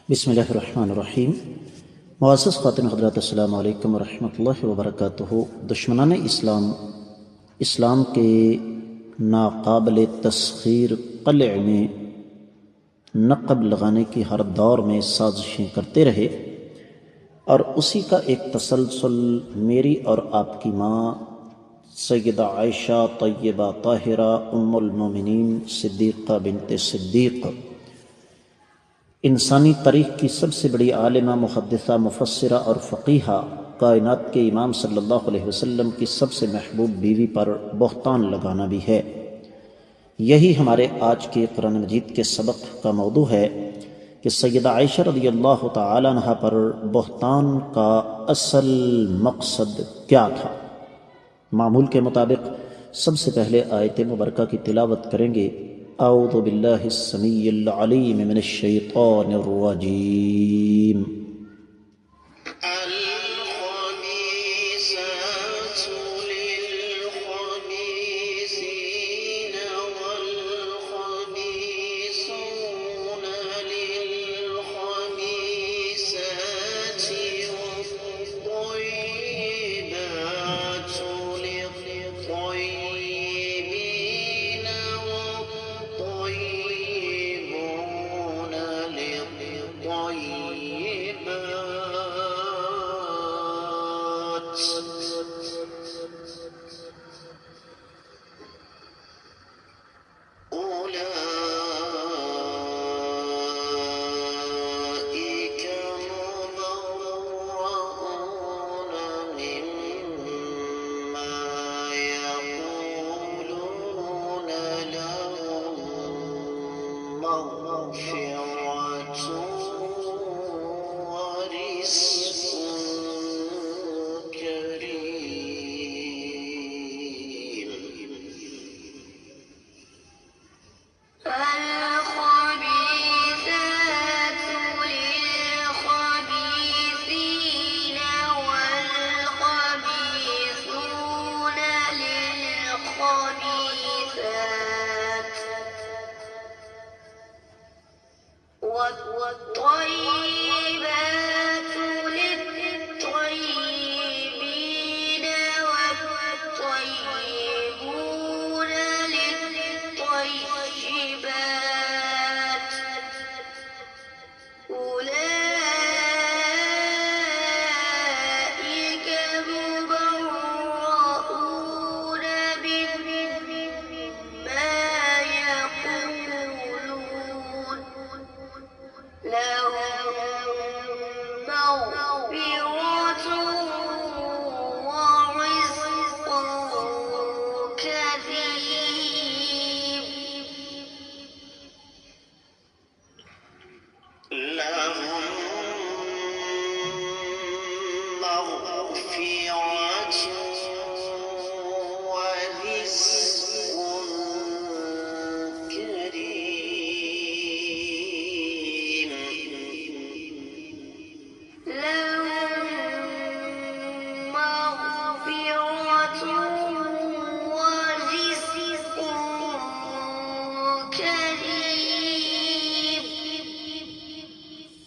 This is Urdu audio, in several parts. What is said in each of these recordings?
بسم اللہ الرحمن الرحیم۔ معزز خواتین حضرات، السلام علیکم ورحمۃ اللہ وبرکاتہ۔ دشمنان اسلام کے ناقابل تسخیر قلعے میں نقب لگانے کی ہر دور میں سازشیں کرتے رہے، اور اسی کا ایک تسلسل میری اور آپ کی ماں سیدہ عائشہ طیبہ طاہرہ ام المومنین صدیقہ بنت صدیق، انسانی تاریخ کی سب سے بڑی عالمہ، محدثہ، مفسرہ اور فقیہہ، کائنات کے امام صلی اللہ علیہ وسلم کی سب سے محبوب بیوی پر بہتان لگانا بھی ہے۔ یہی ہمارے آج کے قرآن مجید کے سبق کا موضوع ہے کہ سیدہ عائشہ رضی اللہ تعالی عنہا پر بہتان کا اصل مقصد کیا تھا۔ معمول کے مطابق سب سے پہلے آیت مبارکہ کی تلاوت کریں گے۔ اعوذ باللہ السمیع العلیم من الشیطان الرجیم۔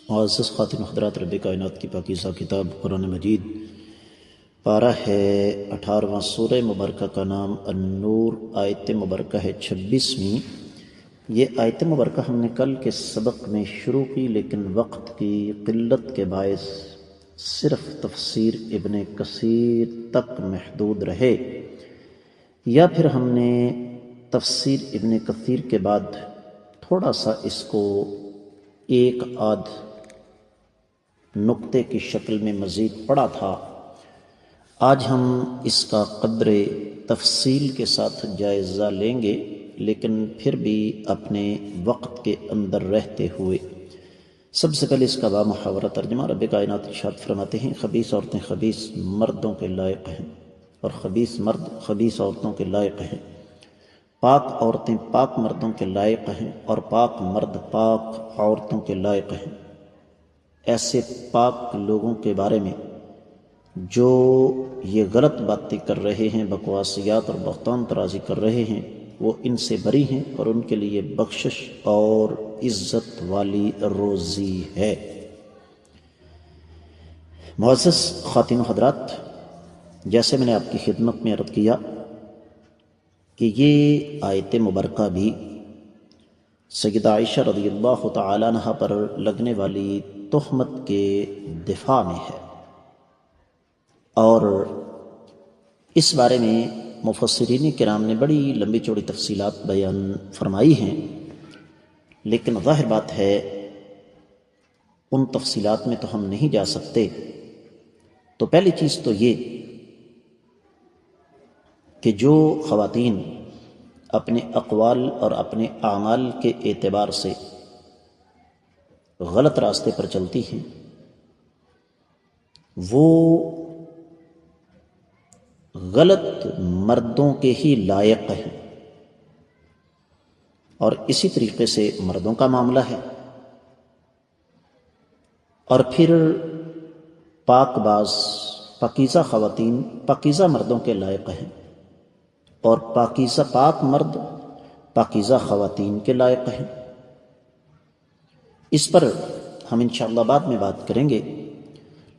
معزز خواتین حضرات، رب کائنات کی پاکیزہ کتاب قرآن مجید پارہ ہے 18واں، سورہ مبارکہ کا نام النور، آیت مبارکہ ہے 26ویں۔ یہ آیت مبارکہ ہم نے کل کے سبق میں شروع کی، لیکن وقت کی قلت کے باعث صرف تفسیر ابن کثیر تک محدود رہے، یا پھر ہم نے تفسیر ابن کثیر کے بعد تھوڑا سا اس کو ایک آدھ نقطے کی شکل میں مزید پڑھا تھا۔ آج ہم اس کا قدر تفصیل کے ساتھ جائزہ لیں گے، لیکن پھر بھی اپنے وقت کے اندر رہتے ہوئے۔ سب سے پہلے اس کا بامحاورہ ترجمہ۔ رب کائنات ارشاد فرماتے ہیں، خبیث عورتیں خبیث مردوں کے لائق ہیں، اور خبیث مرد خبیث عورتوں کے لائق ہیں۔ پاک عورتیں پاک مردوں کے لائق ہیں، اور پاک مرد پاک عورتوں کے لائق ہیں۔ ایسے پاک لوگوں کے بارے میں جو یہ غلط باتیں کر رہے ہیں، بکواسیات اور بہتان ترازی کر رہے ہیں، وہ ان سے بری ہیں، اور ان کے لیے بخشش اور عزت والی روزی ہے۔ معزز خواتین و حضرات، جیسے میں نے آپ کی خدمت میں عرض کیا کہ یہ آیت مبارکہ بھی سیدہ عائشہ رضی اللہ تعالی عنہا پر لگنے والی تہمت کے دفاع میں ہے، اور اس بارے میں مفسرین کرام نے بڑی لمبی چوڑی تفصیلات بیان فرمائی ہیں، لیکن ظاہر بات ہے ان تفصیلات میں تو ہم نہیں جا سکتے۔ تو پہلی چیز تو یہ کہ جو خواتین اپنے اقوال اور اپنے اعمال کے اعتبار سے غلط راستے پر چلتی ہیں، وہ غلط مردوں کے ہی لائق ہیں، اور اسی طریقے سے مردوں کا معاملہ ہے، اور پھر پاک باز پاکیزہ خواتین پاکیزہ مردوں کے لائق ہیں، اور پاکیزہ پاک مرد پاکیزہ خواتین کے لائق ہیں۔ اس پر ہم انشاءاللہ بعد میں بات کریں گے،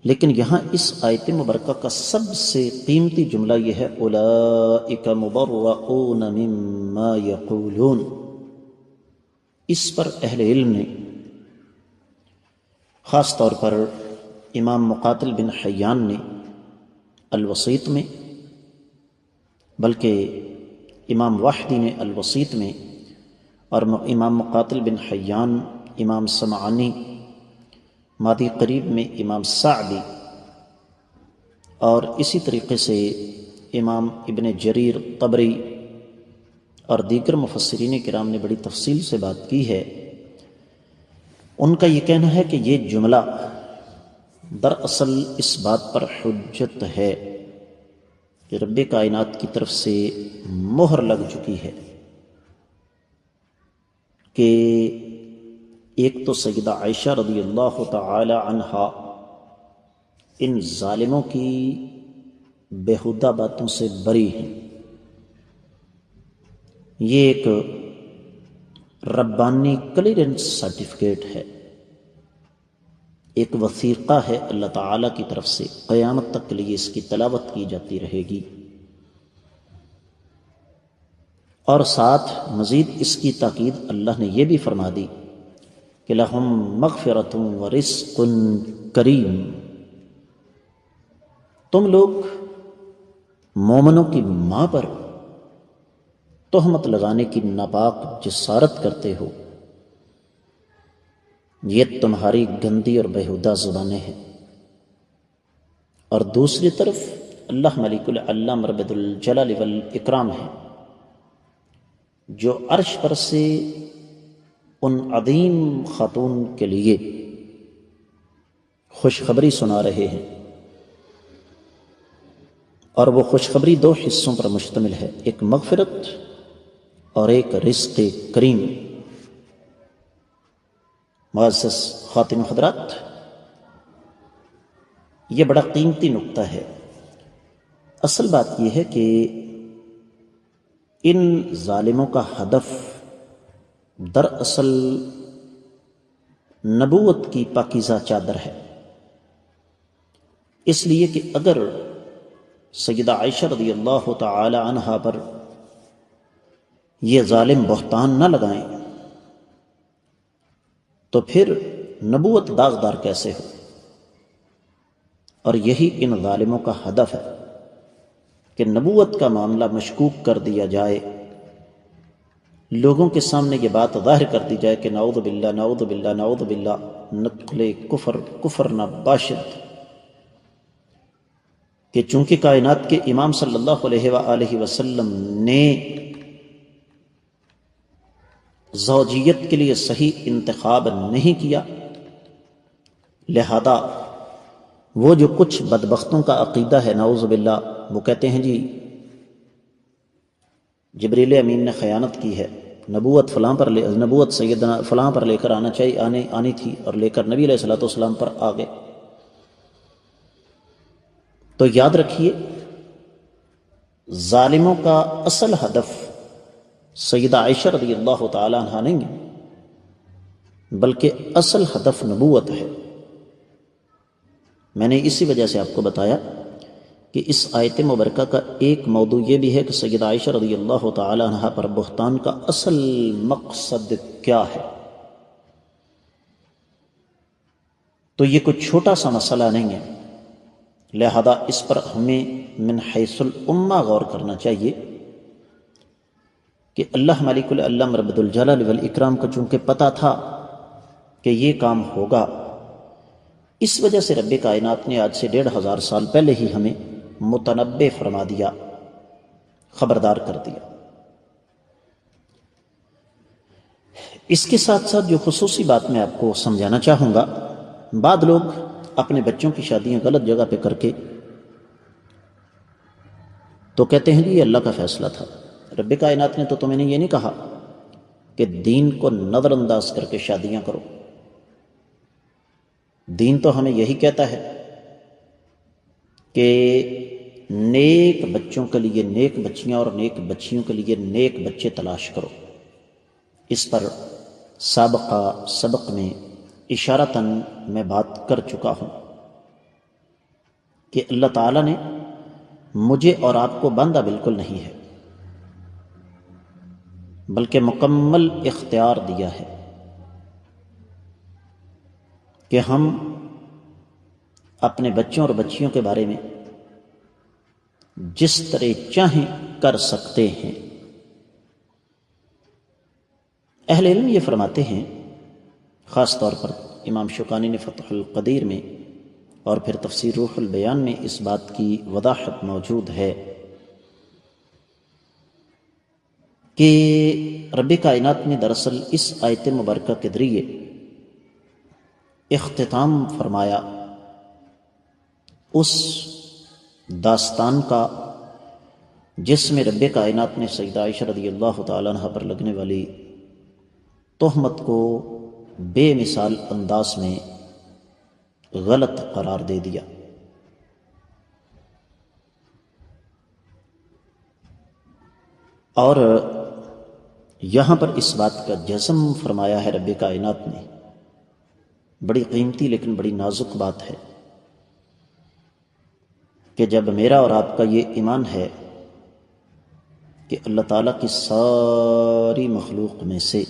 لیکن یہاں اس آیت مبارکہ کا سب سے قیمتی جملہ یہ ہے اولئک مبرؤون مما یقولون۔ اس پر اہل علم نے خاص طور پر امام مقاتل بن حیان نے الوسیط میں، بلکہ امام واحدی نے الوسیط میں، اور امام مقاتل بن حیان، امام سمعانی مادی قریب میں امام سعدی، اور اسی طریقے سے امام ابن جریر طبری اور دیگر مفسرین کرام نے بڑی تفصیل سے بات کی ہے۔ ان کا یہ کہنا ہے کہ یہ جملہ دراصل اس بات پر حجت ہے کہ رب کائنات کی طرف سے مہر لگ چکی ہے کہ ایک تو سیدہ عائشہ رضی اللہ تعالی عنہا ان ظالموں کی بیہودہ باتوں سے بری ہیں۔ یہ ایک ربانی کلیئرنس سرٹیفکیٹ ہے، ایک وثیقہ ہے اللہ تعالیٰ کی طرف سے، قیامت تک کے لیے اس کی تلاوت کی جاتی رہے گی، اور ساتھ مزید اس کی تاکید اللہ نے یہ بھی فرما دی کہ لہم مغفرۃ ورزق کریم۔ تم لوگ مومنوں کی ماں پر تہمت لگانے کی ناپاک جسارت کرتے ہو، یہ تمہاری گندی اور بیہودہ زبانیں ہیں، اور دوسری طرف اللہ ملک الاعلی مربد الجلال والاکرام ہے جو عرش پر سے ان عظیم خاتون کے لیے خوشخبری سنا رہے ہیں، اور وہ خوشخبری دو حصوں پر مشتمل ہے، ایک مغفرت اور ایک رزق کریم۔ معزز خواتین و حضرات، یہ بڑا قیمتی نقطہ ہے۔ اصل بات یہ ہے کہ ان ظالموں کا ہدف دراصل نبوت کی پاکیزہ چادر ہے، اس لیے کہ اگر سیدہ عائشہ رضی اللہ تعالی عنہا پر یہ ظالم بہتان نہ لگائیں تو پھر نبوت داغدار کیسے ہو؟ اور یہی ان ظالموں کا ہدف ہے کہ نبوت کا معاملہ مشکوک کر دیا جائے، لوگوں کے سامنے یہ بات ظاہر کر دی جائے کہ نعوذ باللہ نعوذ باللہ نعوذ باللہ، نقل کفر نہ باشد، کہ چونکہ کائنات کے امام صلی اللہ علیہ وآلہ وسلم نے زوجیت کے لیے صحیح انتخاب نہیں کیا، لہذا وہ جو کچھ بدبختوں کا عقیدہ ہے نعوذ باللہ، وہ کہتے ہیں جی جبریل امین نے خیانت کی ہے، نبوت فلاں پر نبوت سیدنا فلاں پر لے کر آنی تھی اور لے کر نبی علیہ الصلوۃ والسلام پر آ گئے۔ تو یاد رکھیے ظالموں کا اصل ہدف سیدہ عائشہ رضی اللہ تعالی عنہا نہیں ہے، بلکہ اصل ہدف نبوت ہے۔ میں نے اسی وجہ سے آپ کو بتایا کہ اس آیت مبارکہ کا ایک موضوع یہ بھی ہے کہ سیدہ عائشہ رضی اللہ تعالی عنہا پر بہتان کا اصل مقصد کیا ہے۔ تو یہ کوئی چھوٹا سا مسئلہ نہیں ہے، لہذا اس پر ہمیں من حیث الامہ غور کرنا چاہیے کہ اللہ ملک العلم رب الجلال والاکرام کو چونکہ پتہ تھا کہ یہ کام ہوگا، اس وجہ سے رب کائنات نے آج سے 1500 سال پہلے ہی ہمیں متنبع فرما دیا، خبردار کر دیا۔ اس کے ساتھ ساتھ جو خصوصی بات میں آپ کو سمجھانا چاہوں گا، بعض لوگ اپنے بچوں کی شادیاں غلط جگہ پہ کر کے تو کہتے ہیں جی یہ اللہ کا فیصلہ تھا، رب کائنات نے تو تمہیں یہ نہیں کہا کہ دین کو نظر انداز کر کے شادیاں کرو، دین تو ہمیں یہی کہتا ہے کہ نیک بچوں کے لیے نیک بچیاں اور نیک بچیوں کے لیے نیک بچے تلاش کرو۔ اس پر سابقہ سبق میں اشارتاً میں بات کر چکا ہوں کہ اللہ تعالیٰ نے مجھے اور آپ کو باندھا بالکل نہیں ہے، بلکہ مکمل اختیار دیا ہے کہ ہم اپنے بچوں اور بچیوں کے بارے میں جس طرح چاہیں کر سکتے ہیں۔ اہل علم یہ فرماتے ہیں، خاص طور پر امام شوکانی نے فتح القدیر میں اور پھر تفسیر روح البیان میں اس بات کی وضاحت موجود ہے کہ رب کائنات نے دراصل اس آیت مبارکہ کے ذریعے اختتام فرمایا اس داستان کا جس میں رب کائنات نے سیدہ عائشہ رضی اللہ تعالیٰ عنہ پر لگنے والی تہمت کو بے مثال انداز میں غلط قرار دے دیا۔ اور یہاں پر اس بات کا جزم فرمایا ہے رب کائنات نے، بڑی قیمتی لیکن بڑی نازک بات ہے کہ جب میرا اور آپ کا یہ ایمان ہے کہ اللہ تعالیٰ کی ساری مخلوق میں سے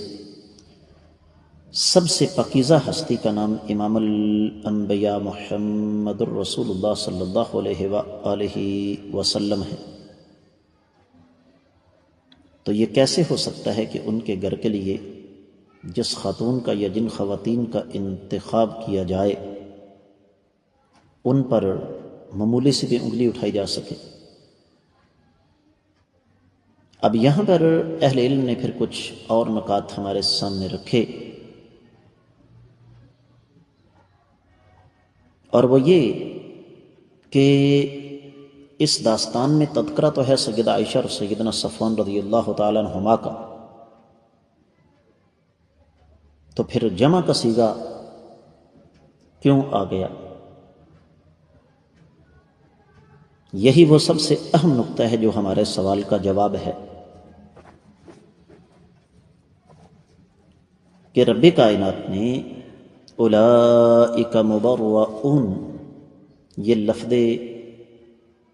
سب سے پاکیزہ ہستی کا نام امام الانبیاء محمد الرسول اللہ صلی اللہ علیہ وآلہ وسلم ہے، تو یہ کیسے ہو سکتا ہے کہ ان کے گھر کے لیے جس خاتون کا یا جن خواتین کا انتخاب کیا جائے ان پر معمولی سے بھی انگلی اٹھائی جا سکے؟ اب یہاں پر اہل علم نے پھر کچھ اور نکات ہمارے سامنے رکھے، اور وہ یہ کہ اس داستان میں تذکرہ تو ہے سیدہ عائشہ اور سیدنا صفوان رضی اللہ تعالیٰ عنہما کا، تو پھر جمع کا صیغہ کیوں آ گیا؟ یہی وہ سب سے اہم نقطہ ہے جو ہمارے سوال کا جواب ہے کہ رب کائنات نے اولئک مبرؤون یہ لفظ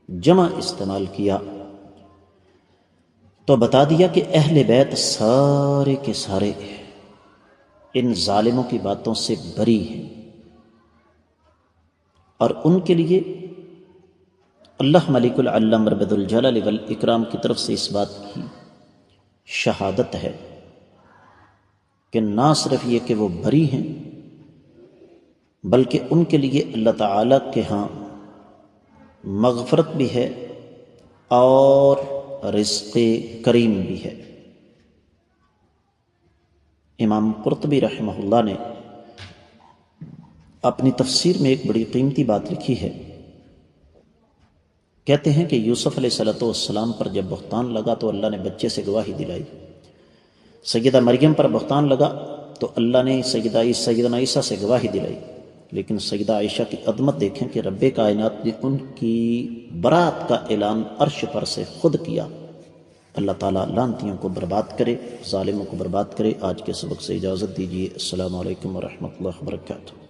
جمع استعمال کیا تو بتا دیا کہ اہل بیت سارے کے سارے ان ظالموں کی باتوں سے بری ہیں، اور ان کے لیے اللہ ملک العلم رب الجلال والاکرام کی طرف سے اس بات کی شہادت ہے کہ نہ صرف یہ کہ وہ بری ہیں بلکہ ان کے لیے اللہ تعالیٰ کے ہاں مغفرت بھی ہے اور رزق کریم بھی ہے۔ امام قرطبی رحمہ اللہ نے اپنی تفسیر میں ایک بڑی قیمتی بات لکھی ہے، کہتے ہیں کہ یوسف علیہ السلام پر جب بہتان لگا تو اللہ نے بچے سے گواہی دلائی، سیدہ مریم پر بہتان لگا تو اللہ نے سیدنا عیسیٰ سے گواہی دلائی، لیکن سیدہ عائشہ کی عظمت دیکھیں کہ رب کائنات نے ان کی برات کا اعلان عرش پر سے خود کیا، اللہ تعالیٰ لعنتیوں کو برباد کرے، ظالموں کو برباد کرے۔ آج کے سبق سے اجازت دیجیے۔ السلام علیکم ورحمۃ اللہ وبرکاتہ۔